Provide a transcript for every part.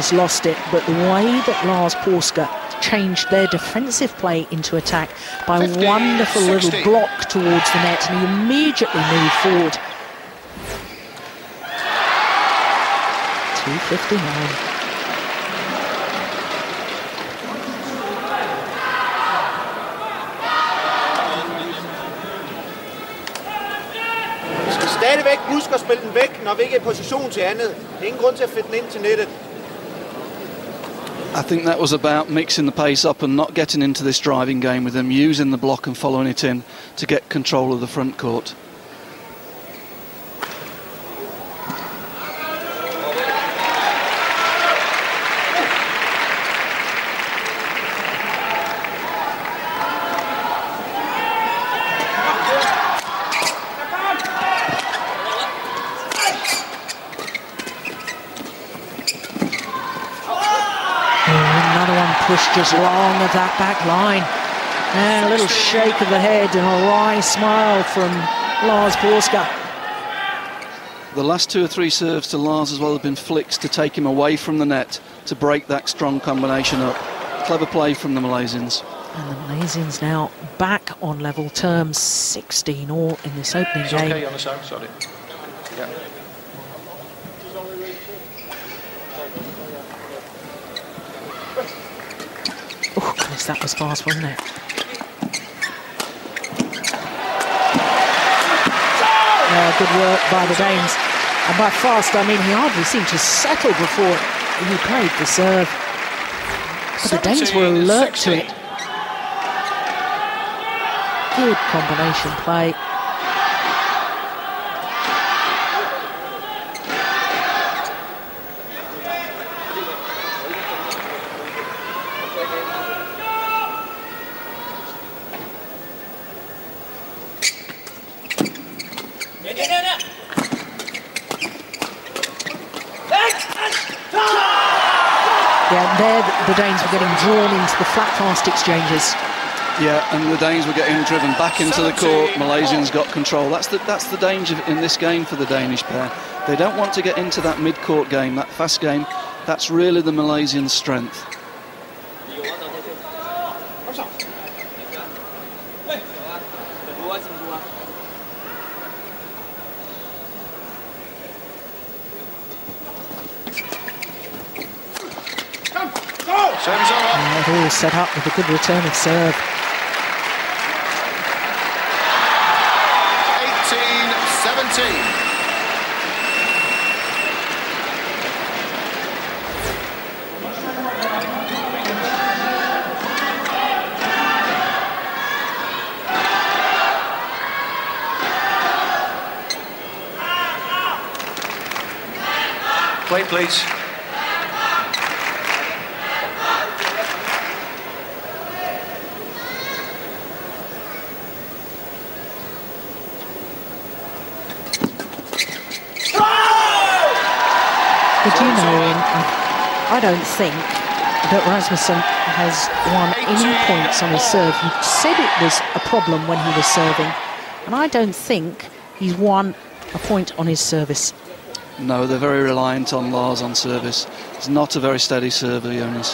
has lost it, but the way that Lars Paaske changed their defensive play into attack by a wonderful little block towards the net, and he immediately moved forward. 2:59. Stadigvæk husk at spille den væk, når vi ikke er i position til andet. Ingen grund til at fedte den ind til nettet. I think that was about mixing the pace up and not getting into this driving game with them, using the block and following it in to get control of the front court. Pushed just long of that back line. And a little shake of the head and a wry smile from Lars Paaske. The last 2 or 3 serves to Lars as well have been flicks to take him away from the net, to break that strong combination up. Clever play from the Malaysians. And the Malaysians now back on level terms, 16 all in this opening game. Okay on the sound, sorry. Yeah. Oh, goodness, that was fast, wasn't it? Good work by the Danes. And by fast, I mean he hardly seemed to settle before he played the serve. But the Danes were alert to it. Good combination play. Yeah, there the Danes were getting drawn into the flat fast exchanges. Yeah, and the Danes were getting driven back into the court. Malaysians got control. That's the danger in this game for the Danish pair. They don't want to get into that mid-court game, that fast game. That's really the Malaysian strength. And they're all set up with a good return of serve. 18-17. Play, please. But you know, I don't think that Rasmussen has won any points on his serve. He said it was a problem when he was serving, and I don't think he's won a point on his service. No, they're very reliant on Lars on service. He's not a very steady server, Jonas.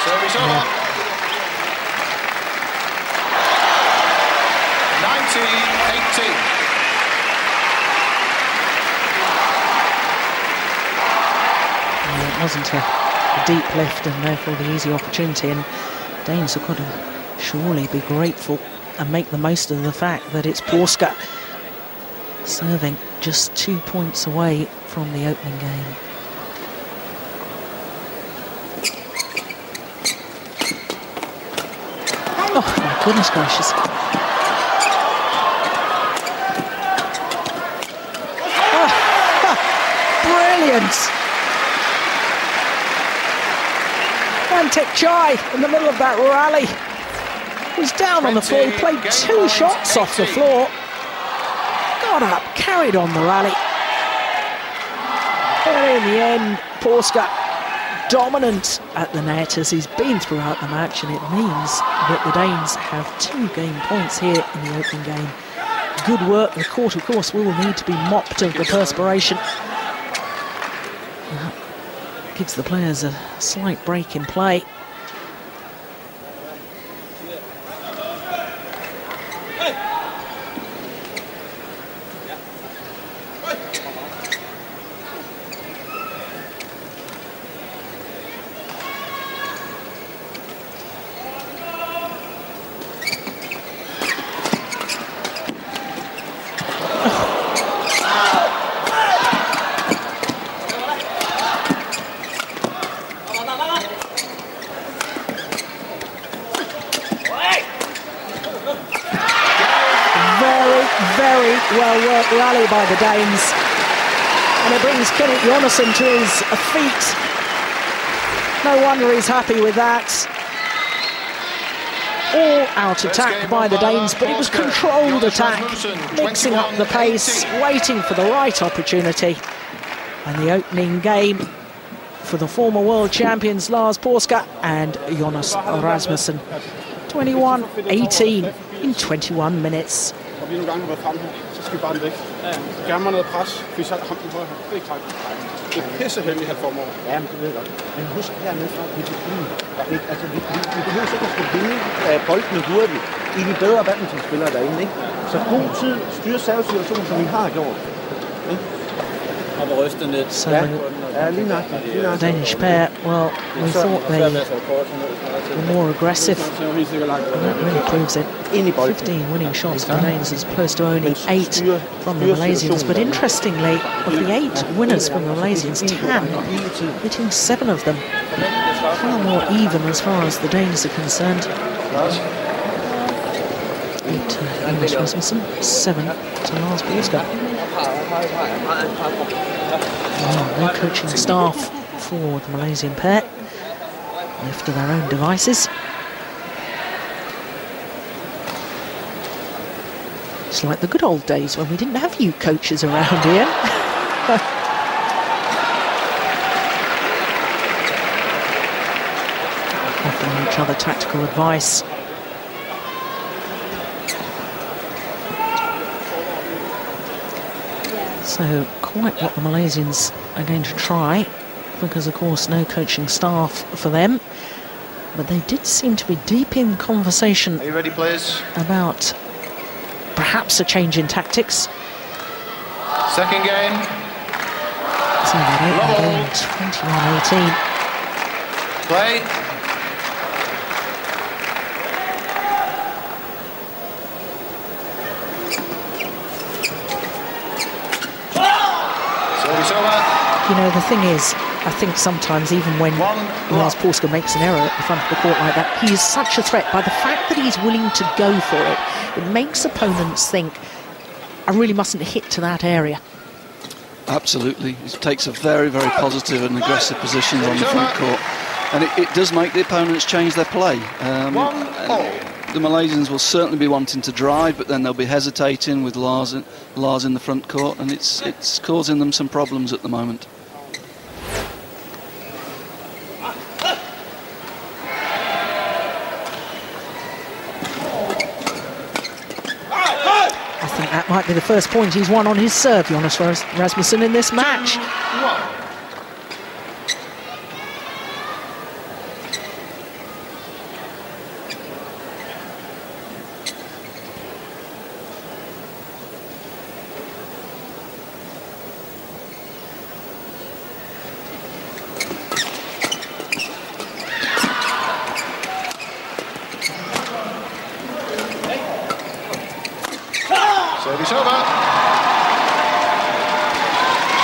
Service over. 19-18. It wasn't a deep lift and therefore the easy opportunity, and Danes have got to surely be grateful and make the most of the fact that it's Paaske serving just 2 points away from the opening game. Oh my goodness gracious. Oh, brilliant! Gan Teik in the middle of that rally. He was down on the floor, he played 2 shots off the floor. Got up, carried on the rally. And in the end, Paaske dominant at the net as he's been throughout the match, and it means that the Danes have 2 game points here in the opening game. good work. The court, of course, will need to be mopped of the perspiration. That gives the players a slight break in play. Well-worked rally by the Danes, and it brings Paaske Jonas to his feet. No wonder he's happy with that. All out attack by the Danes, but it was controlled attack, mixing up the pace, waiting for the right opportunity. And the opening game for the former world champions Lars Paaske and Jonas Rasmussen. 21-18 in 21 minutes. Vi nogle gange har været fremme her, så skal vi bare den væk. Gerne mig noget pres, fordi så ham den på her. Det er klart. Det er pisseheldigt, han får mig over. Ja, men det ved jeg godt. Men husk hernede fra, altså, vi behøver ikke at skulle vinde boldene hurtigt. I de bedre badmintonspillere derinde, ikke? Så god tid, styre servesituationen, som I har gjort. So the Danish pair, well, we thought they were more aggressive, and that really proves it. 15 winning shots for the Danes as opposed to only 8 from the Malaysians. But interestingly, of the 8 winners from the Malaysians, 10 hitting 7 of them. Far more even as far as the Danes are concerned. 8 to Jonas Rasmussen, 7 to Lars Paaske. No coaching staff for the Malaysian pair, left to their own devices. It's like the good old days when we didn't have you coaches around here. Offering each other tactical advice. So quite what the Malaysians are going to try, because of course no coaching staff for them. But they did seem to be deep in conversation. Are you ready, players? About perhaps a change in tactics. Second game. So that opening game, 21-18. Play. You know, the thing is, I think sometimes even when Lars Paaske makes an error at the front of the court like that, he is such a threat. By the fact that he's willing to go for it, it makes opponents think, I really mustn't hit to that area. Absolutely. He takes a very, very positive and aggressive position on the front court. And it does make the opponents change their play. The Malaysians will certainly be wanting to drive, but then they'll be hesitating with Lars in the front court, and it's causing them some problems at the moment. I think that might be the first point he's won on his serve, Jonas Rasmussen, in this match.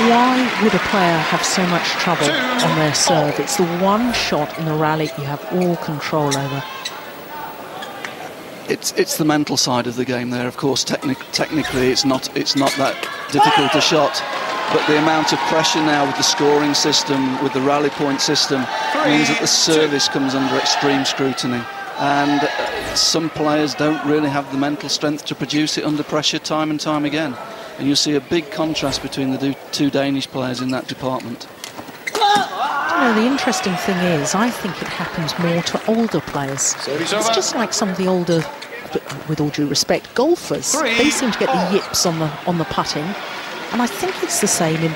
Why would a player have so much trouble on their serve? It's the one shot in the rally you have all control over. It's the mental side of the game there. Of course, technically it's not that difficult a shot, but the amount of pressure now with the scoring system, with the rally point system, means that the service comes under extreme scrutiny. And some players don't really have the mental strength to produce it under pressure time and time again. And you'll see a big contrast between the two Danish players in that department. You know, the interesting thing is, I think it happens more to older players. It's just like some of the older but with all due respect, golfers, they seem to get the yips on the putting, and I think it's the same in